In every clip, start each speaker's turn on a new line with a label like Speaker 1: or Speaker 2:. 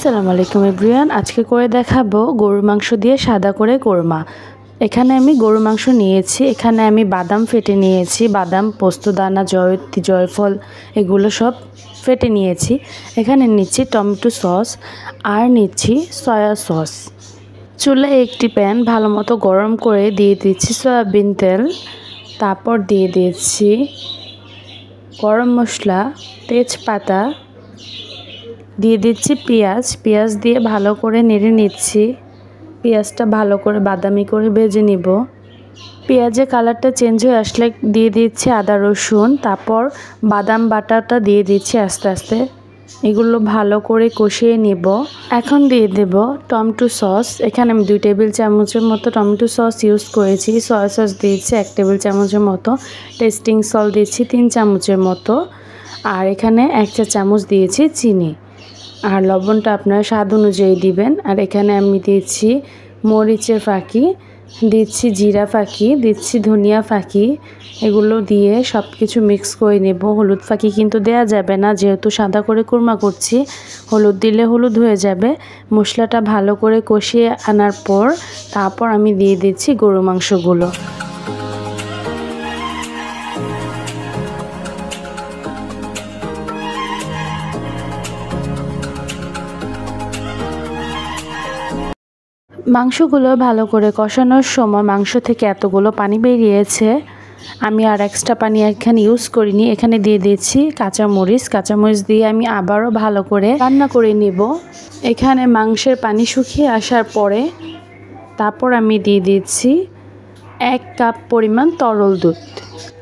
Speaker 1: আসসালামু আলাইকুম এভরিওয়ান। আজকে করে দেখাবো গরুর মাংস দিয়ে সাদা করে কোরমা। এখানে আমি গরুর মাংস নিয়েছি। এখানে আমি বাদাম ফেটে নিয়েছি, বাদাম, পোস্তদানা, জয়ত্রী, জয়ফল এগুলো সব ফেটে নিয়েছি। এখানে নিচ্ছি টমেটো সস আর নিচ্ছি সয়া সস। চুলায় একটি প্যান ভালো মতো গরম করে দিয়ে দিচ্ছি সয়াবিন তেল। তারপর দিয়ে দিচ্ছি গরম মশলা, তেজপাতা, দিয়ে দিচ্ছি পেঁয়াজ দিয়ে ভালো করে নেড়ে নিচ্ছি। পেঁয়াজটা ভালো করে বাদামি করে ভেজে নিব। পেঁয়াজের কালারটা চেঞ্জ হয়ে আসলে দিয়ে দিচ্ছি আদা রসুন, তারপর বাদাম বাটাটা দিয়ে দিচ্ছি আস্তে আস্তে। এগুলো ভালো করে কষিয়ে নিব। এখন দিয়ে দেব টমেটো সস। এখানে আমি 2 টেবিল চামচের মতো টমেটো সস ইউজ করেছি। সয়া সস দিয়েছি 1 টেবিল চামচের মতো, টেস্টিং সল্ট দিয়েছি 3 চামচের মতো, আর এখানে 1 চা চামচ দিয়েছি চিনি। আর লবণটা আপনার স্বাদ অনুযায়ী দিবেন। আর এখানে আমি দিচ্ছি মরিচের ফাঁকি, দিচ্ছি জিরা ফাঁকি, দিচ্ছি ধনিয়া ফাঁকি। এগুলো দিয়ে সব কিছু মিক্স করে নেব। হলুদ ফাঁকি কিন্তু দেয়া যাবে না, যেহেতু সাদা করে কোরমা করছি। হলুদ দিলে হলুদ হয়ে যাবে। মশলাটা ভালো করে কষিয়ে আনার পর তারপর আমি দিয়ে দিচ্ছি গরুর মাংসগুলো। মাংসগুলো ভালো করে কষানোর সময় মাংস থেকে এতগুলো পানি বেরিয়েছে। আমি আর এক্সট্রা পানি এখানে ইউজ করিনি। এখানে দিয়ে দিচ্ছি কাঁচামরিচ দিয়ে আমি আবারও ভালো করে রান্না করে নেব। এখানে মাংসের পানি শুকিয়ে আসার পরে তারপর আমি দিয়ে দিচ্ছি 1 কাপ পরিমাণ তরল দুধ।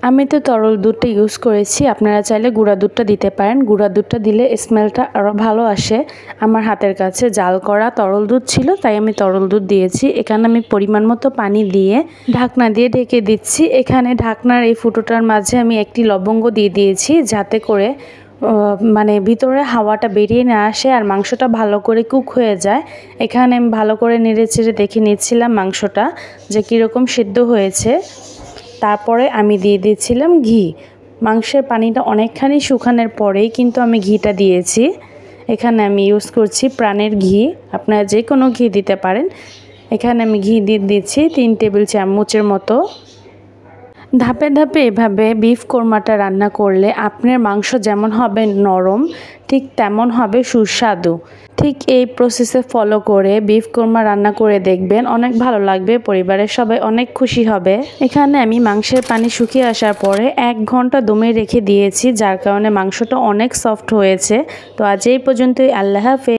Speaker 1: আমি তো তরল দুধটা ইউজ করেছি, আপনারা চাইলে গুঁড়া দুধটা দিতে পারেন। গুঁড়া দুধটা দিলে স্মেলটা আরও ভালো আসে। আমার হাতের কাছে জাল করা তরল দুধ ছিল, তাই আমি তরল দুধ দিয়েছি। এখানে আমি পরিমাণ মতো পানি দিয়ে ঢাকনা দিয়ে ঢেকে দিচ্ছি। এখানে ঢাকনার এই ফুটোটার মাঝে আমি একটি লবঙ্গ দিয়ে দিয়েছি, যাতে করে ভিতরে হাওয়াটা বেরিয়ে না আসে আর মাংসটা ভালো করে কুক হয়ে যায়। এখানে আমি ভালো করে নেড়ে চেড়ে দেখে নিচ্ছিলাম মাংসটা যে কীরকম সিদ্ধ হয়েছে। তারপরে আমি দিয়ে দিয়েছিলাম ঘি। মাংসের পানিটা অনেকখানি শুকানোর পরেই কিন্তু আমি ঘিটা দিয়েছি। এখানে আমি ইউজ করছি প্রাণের ঘি, আপনারা যে কোনো ঘি দিতে পারেন। এখানে আমি ঘি দিয়ে দিচ্ছি 3 টেবিল চামচের মতো। ধাপে ধাপে এভাবে বিফ কোরমাটা রান্না করলে আপনার মাংস যেমন হবে নরম, ঠিক তেমন হবে সুস্বাদু। ঠিক এই প্রসেসে ফলো করে বিফ কোরমা রান্না করে দেখবেন, অনেক ভালো লাগবে, পরিবারের সবাই অনেক খুশি হবে। এখানে আমি মাংসের পানি শুকিয়ে আসার পরে 1 ঘন্টা দমে রেখে দিয়েছি, যার কারণে মাংসটা অনেক সফট হয়েছে। তো আজ এই পর্যন্তই। আল্লাহ হাফেজ।